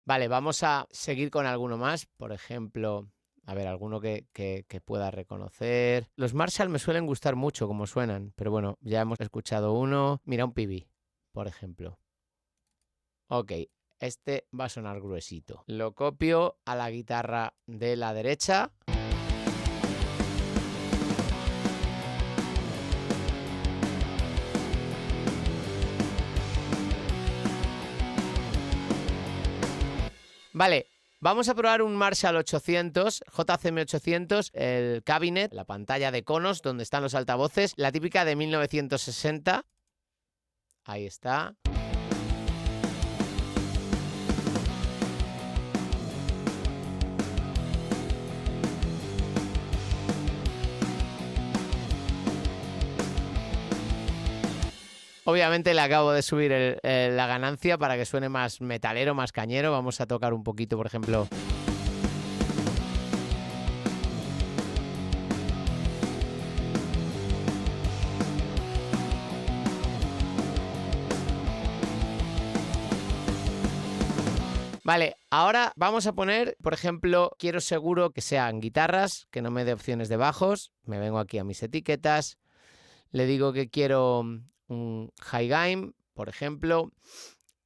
Vale, vamos a seguir con alguno más. Por ejemplo, a ver, alguno que pueda reconocer. Los Marshall me suelen gustar mucho como suenan, pero bueno, ya hemos escuchado uno. Mira, un PB, por ejemplo. Ok, este va a sonar gruesito. Lo copio a la guitarra de la derecha. Vale, vamos a probar un Marshall 800, JCM 800, el cabinet, la pantalla de conos donde están los altavoces, la típica de 1960. Ahí está. Obviamente le acabo de subir la ganancia para que suene más metalero, más cañero. Vamos a tocar un poquito, por ejemplo. Vale, ahora vamos a poner, por ejemplo, quiero seguro que sean guitarras, que no me dé opciones de bajos. Me vengo aquí a mis etiquetas. Le digo que quiero un high gain, por ejemplo,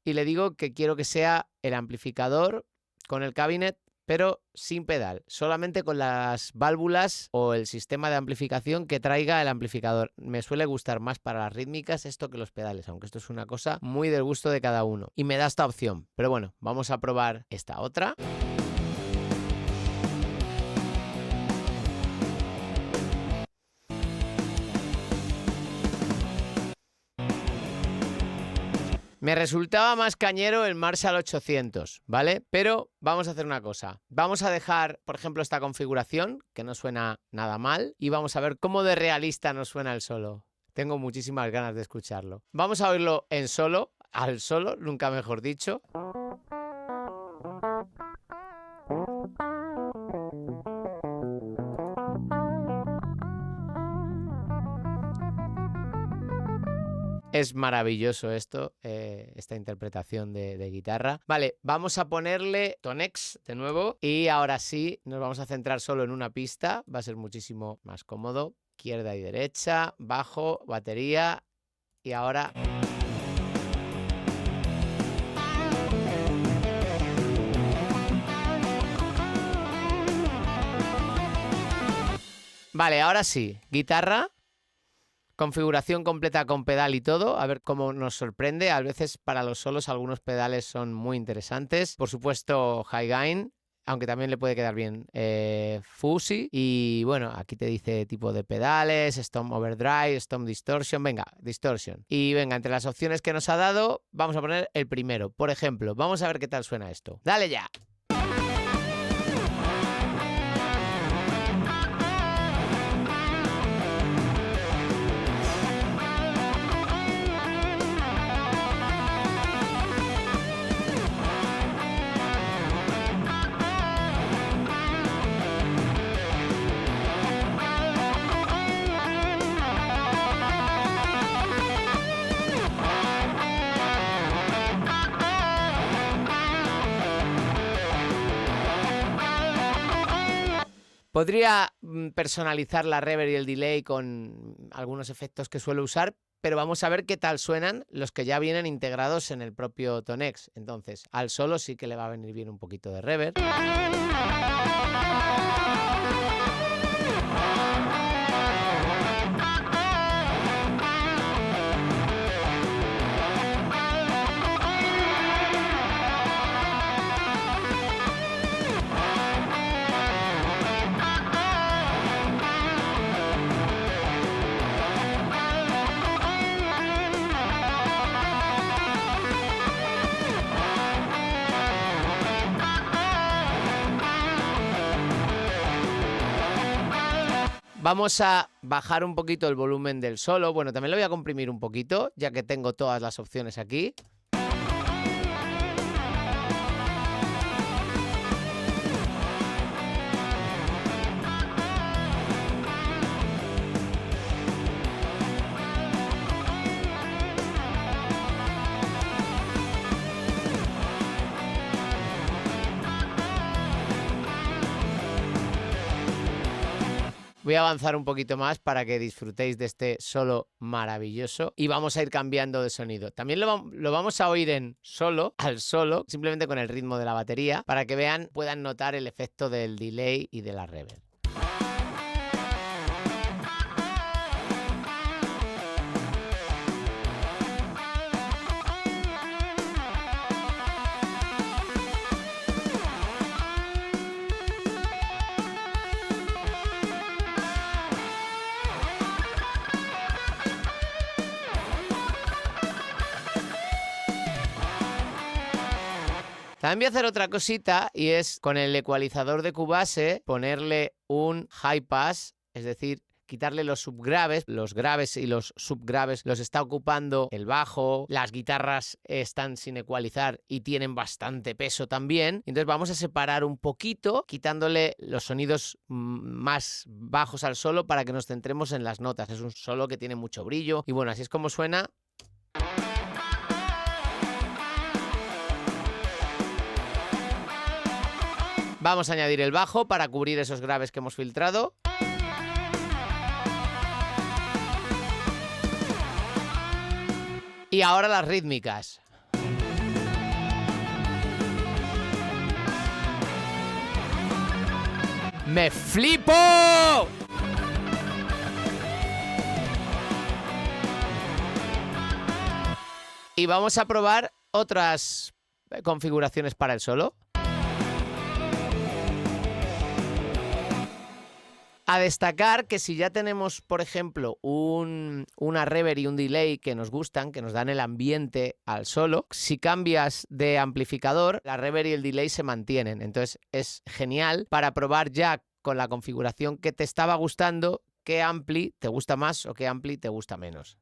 y le digo que quiero que sea el amplificador con el cabinet, pero sin pedal, solamente con las válvulas o el sistema de amplificación que traiga el amplificador. Me suele gustar más para las rítmicas esto que los pedales, aunque esto es una cosa muy del gusto de cada uno. Y me da esta opción, pero bueno, vamos a probar esta otra. Me resultaba más cañero el Marshall 800, ¿vale? Pero vamos a hacer una cosa. Vamos a dejar, por ejemplo, esta configuración, que no suena nada mal, y vamos a ver cómo de realista nos suena el solo. Tengo muchísimas ganas de escucharlo. Vamos a oírlo en solo, al solo, nunca mejor dicho. Es maravilloso esto, esta interpretación de guitarra. Vale, vamos a ponerle Tonex de nuevo y ahora sí nos vamos a centrar solo en una pista. Va a ser muchísimo más cómodo. Izquierda y derecha, bajo, batería y ahora... Vale, ahora sí, guitarra. Configuración completa con pedal y todo, a ver cómo nos sorprende. A veces para los solos algunos pedales son muy interesantes. Por supuesto, high gain, aunque también le puede quedar bien fuzzy. Y bueno, aquí te dice tipo de pedales, Stomp Overdrive, Stomp Distortion. Venga, Distortion. Y venga, entre las opciones que nos ha dado, vamos a poner el primero. Por ejemplo, vamos a ver qué tal suena esto. ¡Dale ya! Podría personalizar la reverb y el delay con algunos efectos que suelo usar, pero vamos a ver qué tal suenan los que ya vienen integrados en el propio Tonex. Entonces, al solo sí que le va a venir bien un poquito de reverb. Vamos a bajar un poquito el volumen del solo. Bueno, también lo voy a comprimir un poquito, ya que tengo todas las opciones aquí. Voy a avanzar un poquito más para que disfrutéis de este solo maravilloso y vamos a ir cambiando de sonido. También lo vamos a oír en solo, al solo, simplemente con el ritmo de la batería, para que puedan notar el efecto del delay y de la reverb. También voy a hacer otra cosita y es con el ecualizador de Cubase ponerle un high pass, es decir, quitarle los subgraves, los graves y los subgraves los está ocupando el bajo, las guitarras están sin ecualizar y tienen bastante peso también. Entonces vamos a separar un poquito, quitándole los sonidos más bajos al solo para que nos centremos en las notas. Es un solo que tiene mucho brillo y bueno, así es como suena. Vamos a añadir el bajo para cubrir esos graves que hemos filtrado. Y ahora las rítmicas. ¡Me flipo! Y vamos a probar otras configuraciones para el solo. A destacar que si ya tenemos, por ejemplo, una reverb y un delay que nos gustan, que nos dan el ambiente al solo, si cambias de amplificador, la reverb y el delay se mantienen. Entonces es genial para probar ya con la configuración que te estaba gustando, qué ampli te gusta más o qué ampli te gusta menos.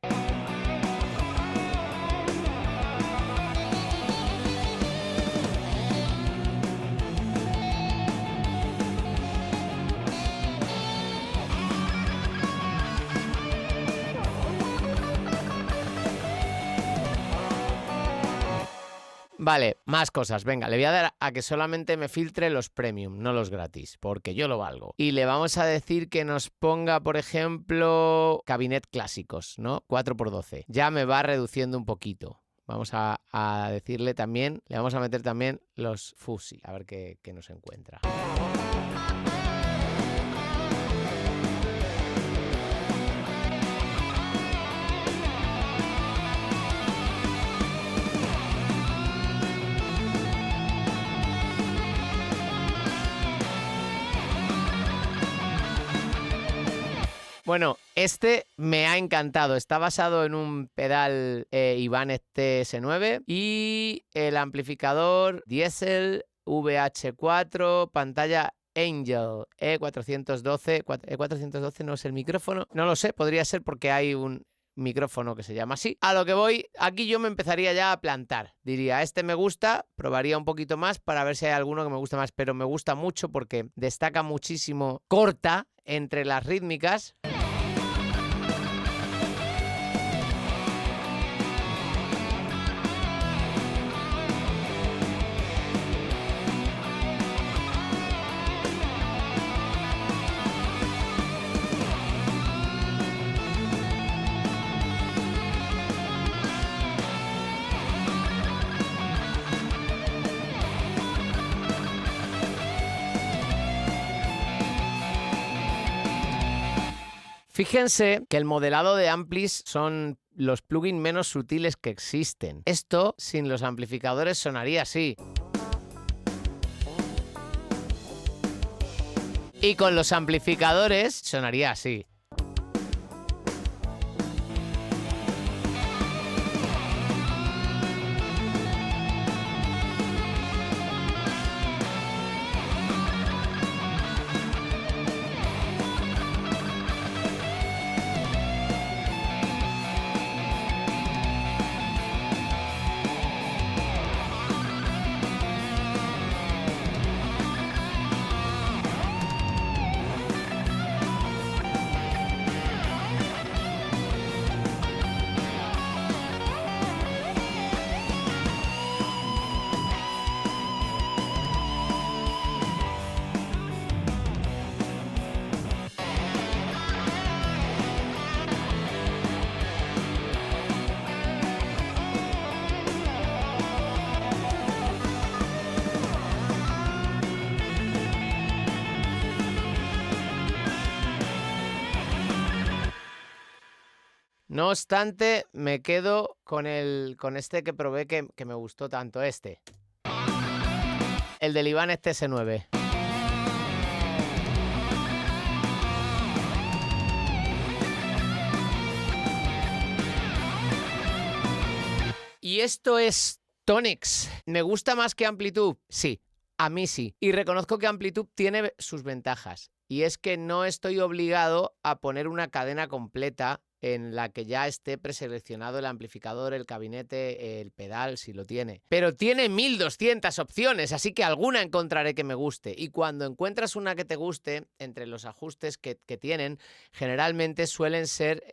Vale, más cosas. Venga, le voy a dar a que solamente me filtre los premium, no los gratis, porque yo lo valgo. Y le vamos a decir que nos ponga, por ejemplo, cabinet clásicos, ¿no? 4x12. Ya me va reduciendo un poquito. Vamos a decirle también, le vamos a meter también los Fuzzy, a ver qué nos encuentra. Bueno, este me ha encantado. Está basado en un pedal Ibanez TS9 y el amplificador Diesel VH4, pantalla Angel E412. E412 no es el micrófono. No lo sé, podría ser porque hay un micrófono que se llama así. A lo que voy, aquí yo me empezaría ya a plantar. Diría, este me gusta, probaría un poquito más para ver si hay alguno que me gusta más, pero me gusta mucho porque destaca muchísimo, corta entre las rítmicas. Fíjense que el modelado de amplis son los plugins menos sutiles que existen. Esto, sin los amplificadores, sonaría así. Y con los amplificadores, sonaría así. No obstante, me quedo con este que probé que me gustó tanto, el del Ibanez TS9. Y esto es Tonex. ¿Me gusta más que Amplitude? Sí, a mí sí. Y reconozco que Amplitude tiene sus ventajas. Y es que no estoy obligado a poner una cadena completa en la que ya esté preseleccionado el amplificador, el gabinete, el pedal, si lo tiene. Pero tiene 1200 opciones, así que alguna encontraré que me guste. Y cuando encuentras una que te guste, entre los ajustes que tienen, generalmente suelen ser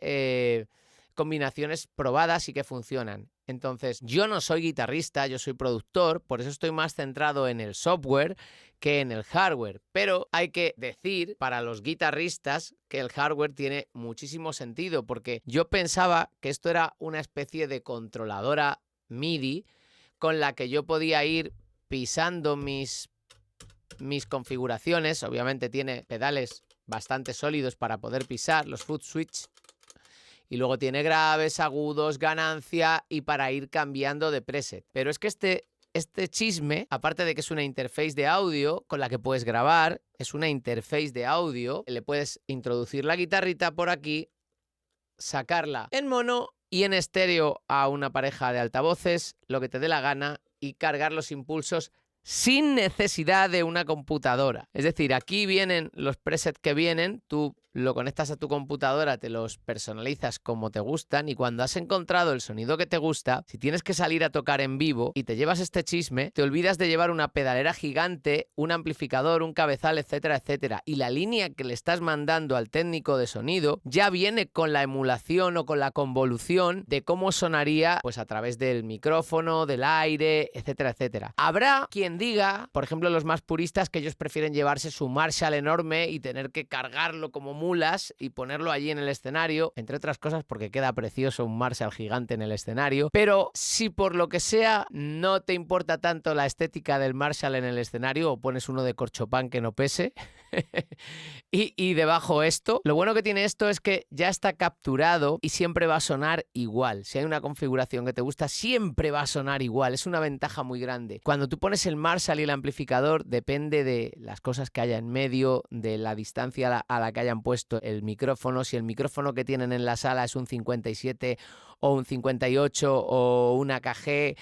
combinaciones probadas y que funcionan. Entonces, yo no soy guitarrista, yo soy productor, por eso estoy más centrado en el software que en el hardware. Pero hay que decir para los guitarristas que el hardware tiene muchísimo sentido, porque yo pensaba que esto era una especie de controladora MIDI con la que yo podía ir pisando mis configuraciones. Obviamente tiene pedales bastante sólidos para poder pisar, los foot switch. Y luego tiene graves, agudos, ganancia y para ir cambiando de preset. Pero es que este chisme, aparte de que es una interface de audio con la que puedes grabar, es una interface de audio, le puedes introducir la guitarrita por aquí, sacarla en mono y en estéreo a una pareja de altavoces, lo que te dé la gana, y cargar los impulsos sin necesidad de una computadora. Es decir, aquí vienen los presets que vienen, tú lo conectas a tu computadora, te los personalizas como te gustan y cuando has encontrado el sonido que te gusta, si tienes que salir a tocar en vivo y te llevas este chisme, te olvidas de llevar una pedalera gigante, un amplificador, un cabezal, etcétera, etcétera. Y la línea que le estás mandando al técnico de sonido ya viene con la emulación o con la convolución de cómo sonaría pues a través del micrófono, del aire, etcétera, etcétera. Habrá quien diga, por ejemplo los más puristas, que ellos prefieren llevarse su Marshall enorme y tener que cargarlo como mulas y ponerlo allí en el escenario, entre otras cosas porque queda precioso un Marshall gigante en el escenario. Pero si por lo que sea no te importa tanto la estética del Marshall en el escenario, o pones uno de corchopán que no pese y debajo esto, lo bueno que tiene esto es que ya está capturado y siempre va a sonar igual. Si hay una configuración que te gusta, siempre va a sonar igual. Es una ventaja muy grande. Cuando tú pones el Marshall y el amplificador, depende de las cosas que haya en medio, de la distancia a la que hayan puesto el micrófono. Si el micrófono que tienen en la sala es un 57 o un 58 o una KG,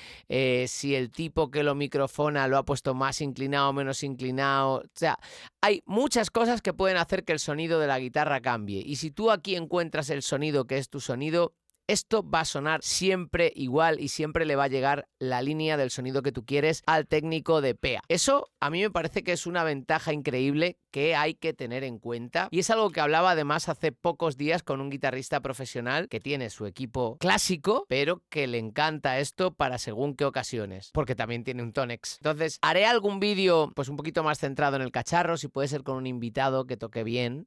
si el tipo que lo microfona lo ha puesto más inclinado o menos inclinado. O sea, hay muchas cosas que pueden hacer que el sonido de la guitarra cambie. Y si tú aquí encuentras el sonido que es tu sonido, esto va a sonar siempre igual y siempre le va a llegar la línea del sonido que tú quieres al técnico de PEA. Eso a mí me parece que es una ventaja increíble que hay que tener en cuenta y es algo que hablaba además hace pocos días con un guitarrista profesional que tiene su equipo clásico, pero que le encanta esto para según qué ocasiones, porque también tiene un Tonex. Entonces haré algún vídeo pues un poquito más centrado en el cacharro, si puede ser con un invitado que toque bien,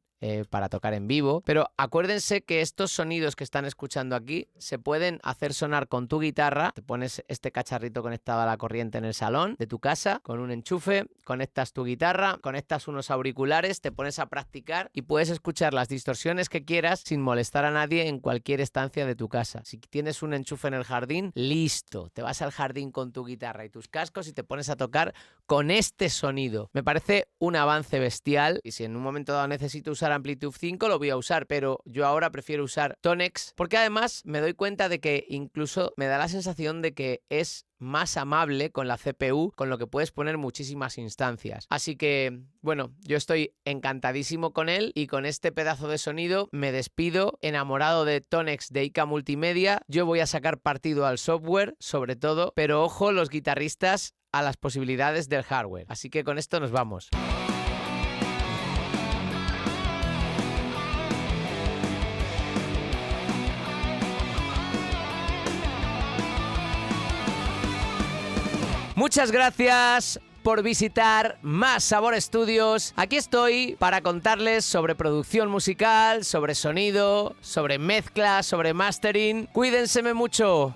para tocar en vivo, pero acuérdense que estos sonidos que están escuchando aquí se pueden hacer sonar con tu guitarra. Te pones este cacharrito conectado a la corriente en el salón de tu casa con un enchufe, conectas tu guitarra, conectas unos auriculares, te pones a practicar y puedes escuchar las distorsiones que quieras sin molestar a nadie en cualquier estancia de tu casa. Si tienes un enchufe en el jardín, listo, te vas al jardín con tu guitarra y tus cascos y te pones a tocar con este sonido. Me parece un avance bestial y si en un momento dado necesito usar Amplitude 5 lo voy a usar, pero yo ahora prefiero usar Tonex porque además me doy cuenta de que incluso me da la sensación de que es más amable con la CPU, con lo que puedes poner muchísimas instancias. Así que, bueno, yo estoy encantadísimo con él y con este pedazo de sonido me despido, enamorado de Tonex de IK Multimedia. Yo voy a sacar partido al software, sobre todo, pero ojo los guitarristas a las posibilidades del hardware. Así que con esto nos vamos. Muchas gracias por visitar Más Sabor Studios. Aquí estoy para contarles sobre producción musical, sobre sonido, sobre mezcla, sobre mastering. Cuídense mucho.